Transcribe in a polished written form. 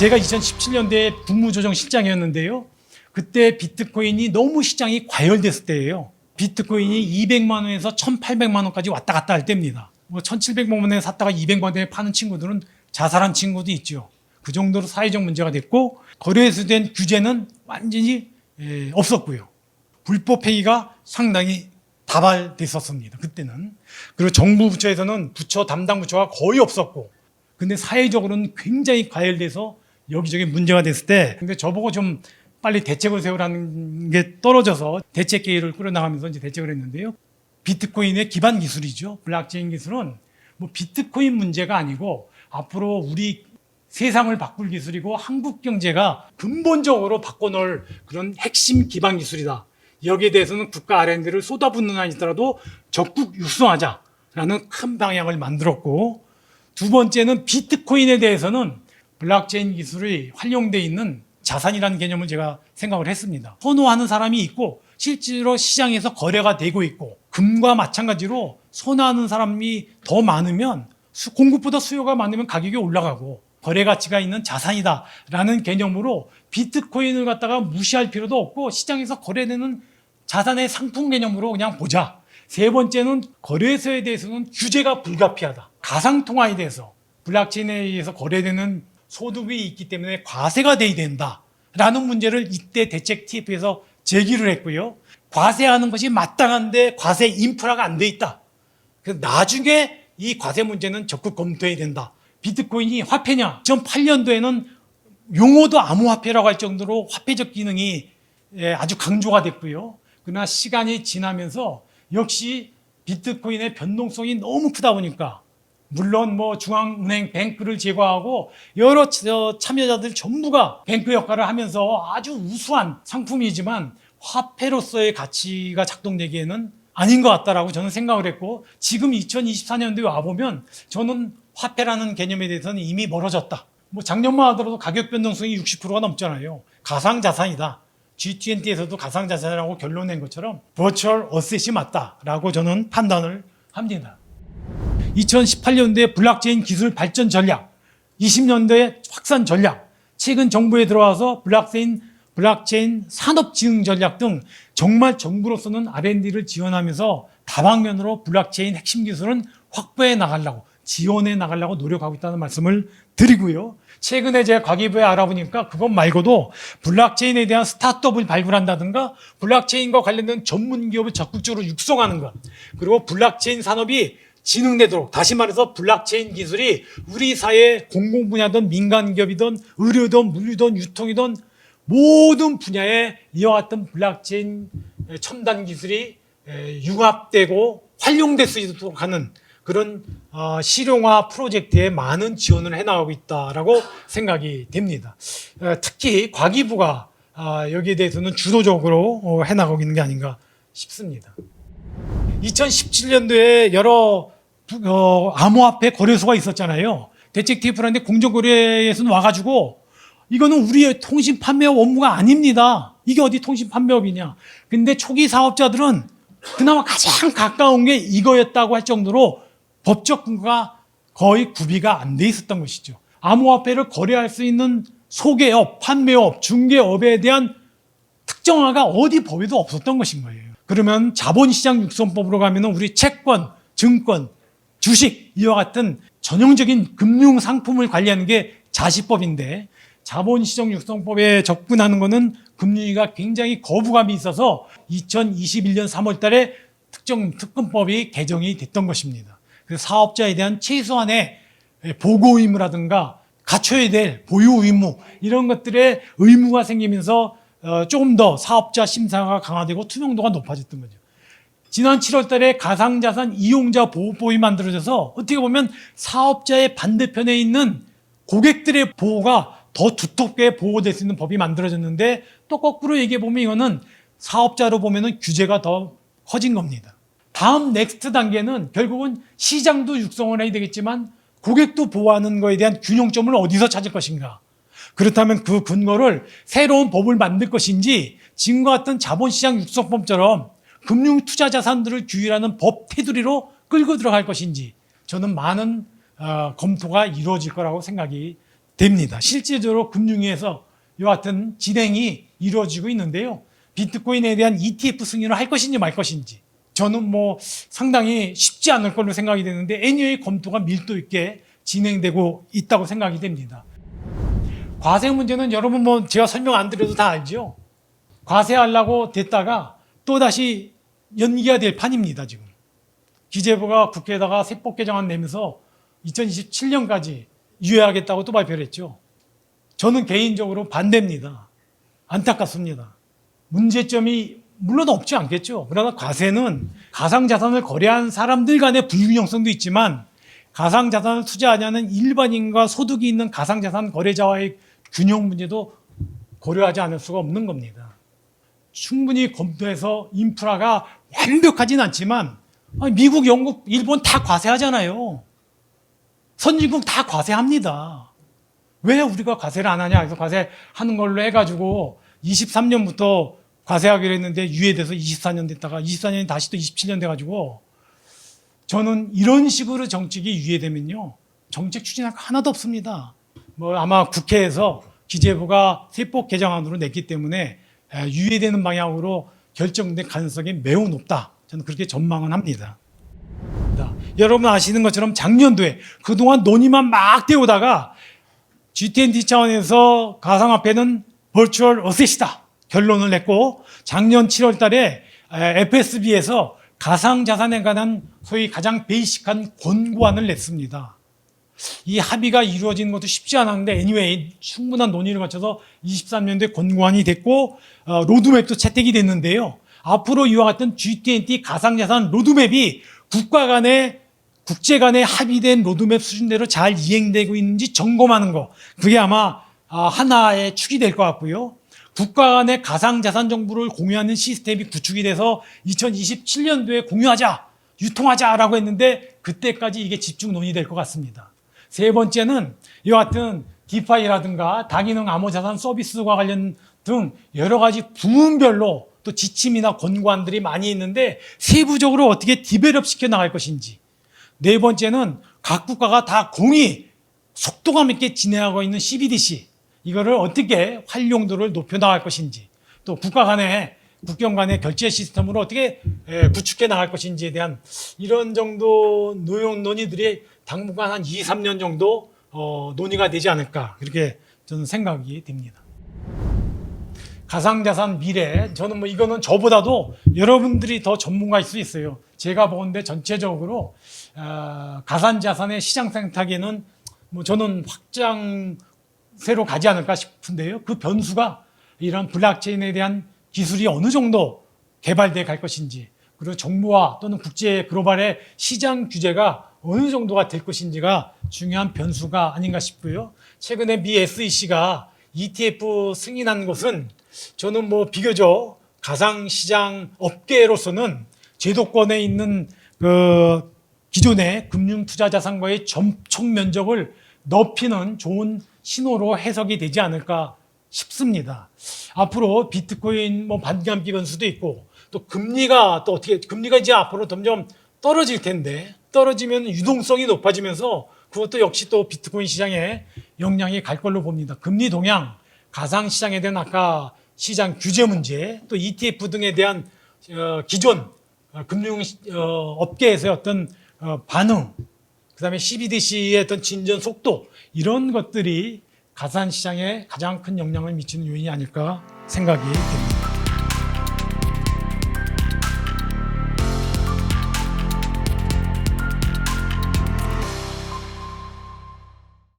제가 2017년도에 국무조정실장이었는데요. 그때 비트코인이 너무 시장이 과열됐을 때예요. 비트코인이 200만 원에서 1,800만 원까지 왔다 갔다 할 때입니다. 뭐 1,700만 원에 샀다가 200만 원에 파는 친구들은 자살한 친구도 있죠. 그 정도로 사회적 문제가 됐고 거래에서 된 규제는 완전히 없었고요. 불법 행위가 상당히 다발됐었습니다. 그때는. 그리고 정부 부처에서는 부처 담당 부처가 거의 없었고, 근데 사회적으로는 굉장히 과열돼서 여기저기 문제가 됐을 때, 근데 저보고 좀 빨리 대책을 세우라는 게 떨어져서 대책 계획을 꾸려나가면서 이제 대책을 했는데요. 비트코인의 기반 기술이죠. 블록체인 기술은 뭐 비트코인 문제가 아니고 앞으로 우리 세상을 바꿀 기술이고 한국 경제가 근본적으로 바꿔놓을 그런 핵심 기반 기술이다. 여기에 대해서는 국가 R&D를 쏟아붓는 아니더라도 적극 육성하자라는 큰 방향을 만들었고, 두 번째는 비트코인에 대해서는 블록체인 기술이 활용되어 있는 자산이라는 개념을 제가 생각을 했습니다. 선호하는 사람이 있고 실제로 시장에서 거래가 되고 있고, 금과 마찬가지로 선호하는 사람이 더 많으면 공급보다 수요가 많으면 가격이 올라가고 거래 가치가 있는 자산이다라는 개념으로 비트코인을 갖다가 무시할 필요도 없고 시장에서 거래되는 자산의 상품 개념으로 그냥 보자. 세 번째는 거래소에 대해서는 규제가 불가피하다. 가상통화에 대해서 블록체인에 의해서 거래되는 소득이 있기 때문에 과세가 돼야 된다라는 문제를 이때 대책 TF에서 제기를 했고요. 과세하는 것이 마땅한데 과세 인프라가 안 돼 있다. 그래서 나중에 이 과세 문제는 적극 검토해야 된다. 비트코인이 화폐냐? 2008년도에는 용어도 암호화폐라고 할 정도로 화폐적 기능이 아주 강조가 됐고요. 그러나 시간이 지나면서 역시 비트코인의 변동성이 너무 크다 보니까, 물론 뭐 중앙은행 뱅크를 제거하고 여러 참여자들 전부가 뱅크 역할을 하면서 아주 우수한 상품이지만 화폐로서의 가치가 작동되기에는 아닌 것 같다라고 저는 생각을 했고, 지금 2024년도에 와보면 저는 화폐라는 개념에 대해서는 이미 멀어졌다. 뭐 작년만 하더라도 가격 변동성이 60%가 넘잖아요. 가상자산이다. G20에서도 가상자산이라고 결론 낸 것처럼 버추얼 어셋이 맞다라고 저는 판단을 합니다. 2018년도에 블록체인 기술 발전 전략, 20년도에 확산 전략, 최근 정부에 들어와서 블록체인 산업 지능 전략 등 정말 정부로서는 R&D를 지원하면서 다방면으로 블록체인 핵심 기술은 확보해 나가려고, 지원해 나가려고 노력하고 있다는 말씀을 드리고요. 최근에 제가 과기부에 알아보니까 그것 말고도 블록체인에 대한 스타트업을 발굴한다든가 블록체인과 관련된 전문 기업을 적극적으로 육성하는 것, 그리고 블록체인 산업이 진흥되도록, 다시 말해서 블록체인 기술이 우리 사회 공공 분야든 민간 기업이든 의료든 물류든 유통이든 모든 분야에 이와 같은 블록체인 첨단 기술이 융합되고 활용될 수 있도록 하는 그런 실용화 프로젝트에 많은 지원을 해나가고 있다라고 생각이 됩니다. 특히 과기부가 여기에 대해서는 주도적으로 해나가고 있는 게 아닌가 싶습니다. 2017년도에 여러 암호화폐 거래소가 있었잖아요. 대책 TF라는데 공정거래에서는 와가지고 이거는 우리의 통신 판매업 업무가 아닙니다. 이게 어디 통신 판매업이냐. 근데 초기 사업자들은 그나마 가장 가까운 게 이거였다고 할 정도로 법적 근거가 거의 구비가 안 돼 있었던 것이죠. 암호화폐를 거래할 수 있는 소개업, 판매업, 중개업에 대한 특정화가 어디 법에도 없었던 것인 거예요. 그러면 자본시장 육성법으로 가면 우리 채권, 증권, 주식 이와 같은 전형적인 금융 상품을 관리하는 게 자시법인데, 자본시장 육성법에 접근하는 것은 금융위가 굉장히 거부감이 있어서 2021년 3월 달에 특검법이 개정이 됐던 것입니다. 그래서 사업자에 대한 최소한의 보고 의무라든가 갖춰야 될 보유 의무, 이런 것들의 의무가 생기면서 조금 더 사업자 심사가 강화되고 투명도가 높아졌던 거죠. 지난 7월 달에 가상자산 이용자 보호법이 만들어져서 어떻게 보면 사업자의 반대편에 있는 고객들의 보호가 더 두텁게 보호될 수 있는 법이 만들어졌는데, 또 거꾸로 얘기해 보면 이거는 사업자로 보면은 규제가 더 커진 겁니다. 다음 넥스트 단계는 결국은 시장도 육성을 해야 되겠지만 고객도 보호하는 것에 대한 균형점을 어디서 찾을 것인가. 그렇다면 그 근거를 새로운 법을 만들 것인지, 지금과 같은 자본시장 육성법처럼 금융투자자산들을 규율하는 법 테두리로 끌고 들어갈 것인지, 저는 많은 검토가 이루어질 거라고 생각이 됩니다. 실질적으로 금융위에서 이와 같은 진행이 이루어지고 있는데요. 비트코인에 대한 ETF 승인을 할 것인지 말 것인지 저는 뭐 상당히 쉽지 않을 걸로 생각이 되는데 애니웨이 검토가 밀도 있게 진행되고 있다고 생각이 됩니다. 과세 문제는 여러분 뭐 제가 설명 안 드려도 다 알죠. 과세하려고 됐다가 또다시 연기가 될 판입니다. 지금 기재부가 국회에다가 세법 개정안 내면서 2027년까지 유예하겠다고 또 발표를 했죠. 저는 개인적으로 반대입니다. 안타깝습니다. 문제점이 물론 없지 않겠죠. 그러나 과세는 가상자산을 거래한 사람들 간의 불균형성도 있지만 가상자산을 투자하냐는 일반인과 소득이 있는 가상자산 거래자와의 균형 문제도 고려하지 않을 수가 없는 겁니다. 충분히 검토해서 인프라가 완벽하진 않지만 미국, 영국, 일본 다 과세하잖아요. 선진국 다 과세합니다. 왜 우리가 과세를 안 하냐? 그래서 과세하는 걸로 해가지고 23년부터 과세하기로 했는데 유예돼서 24년 됐다가 24년이 다시 또 27년 돼가지고 저는 이런 식으로 정책이 유예되면요. 정책 추진할 거 하나도 없습니다. 뭐 아마 국회에서 기재부가 세법 개정안으로 냈기 때문에 유예되는 방향으로 결정될 가능성이 매우 높다. 저는 그렇게 전망은 합니다. 여러분 아시는 것처럼 작년도에 그동안 논의만 막 되오다가 G20 차원에서 가상화폐는 버추얼 어셋이다 결론을 냈고 작년 7월 달에 FSB에서 가상자산에 관한 소위 가장 베이직한 권고안을 냈습니다. 이 합의가 이루어지는 것도 쉽지 않았는데 anyway 충분한 논의를 거쳐서 23년도에 권고안이 됐고 로드맵도 채택이 됐는데요. 앞으로 이와 같은 G20 가상자산 로드맵이 국제 간에 합의된 로드맵 수준대로 잘 이행되고 있는지 점검하는 거. 그게 아마 하나의 축이 될 것 같고요. 국가 간의 가상자산 정보를 공유하는 시스템이 구축이 돼서 2027년도에 공유하자, 유통하자라고 했는데 그때까지 이게 집중 논의될 것 같습니다. 세 번째는 이와 같은 디파이라든가 다기능 암호자산 서비스와 관련 등 여러 가지 부문별로 또 지침이나 권고안들이 많이 있는데 세부적으로 어떻게 디벨롭 시켜 나갈 것인지. 네 번째는 각 국가가 다 공히 속도감 있게 진행하고 있는 CBDC 이거를 어떻게 활용도를 높여 나갈 것인지 또 국가 간의 국경 간의 결제 시스템으로 어떻게 구축해 나갈 것인지에 대한 이런 정도 논의들이 당분간 한 2, 3년 정도 논의가 되지 않을까 그렇게 저는 생각이 됩니다. 가상자산 미래 저는 뭐 이거는 저보다도 여러분들이 더 전문가일 수 있어요. 제가 보건대 전체적으로 가상자산의 시장 생태계는 뭐 저는 확장세로 가지 않을까 싶은데요. 그 변수가 이런 블록체인에 대한 기술이 어느 정도 개발돼 갈 것인지 그리고 정부와 또는 국제 글로벌의 시장 규제가 어느 정도가 될 것인지가 중요한 변수가 아닌가 싶고요. 최근에 미 SEC가 ETF 승인한 것은 저는 뭐 비교적 가상시장 업계로서는 제도권에 있는 그 기존의 금융투자자산과의 접촉 면적을 넓히는 좋은 신호로 해석이 되지 않을까 싶습니다. 앞으로 비트코인 뭐 반감기 변수도 있고 또 금리가 또 어떻게 금리가 이제 앞으로 점점 떨어질 텐데 떨어지면 유동성이 높아지면서 그것도 역시 또 비트코인 시장에 영향이 갈 걸로 봅니다. 금리 동향, 가상 시장에 대한 아까 시장 규제 문제, 또 ETF 등에 대한 기존 금융 업계에서의 어떤 반응, 그다음에 CBDC의 어떤 진전 속도 이런 것들이 가상 시장에 가장 큰 영향을 미치는 요인이 아닐까 생각이 됩니다.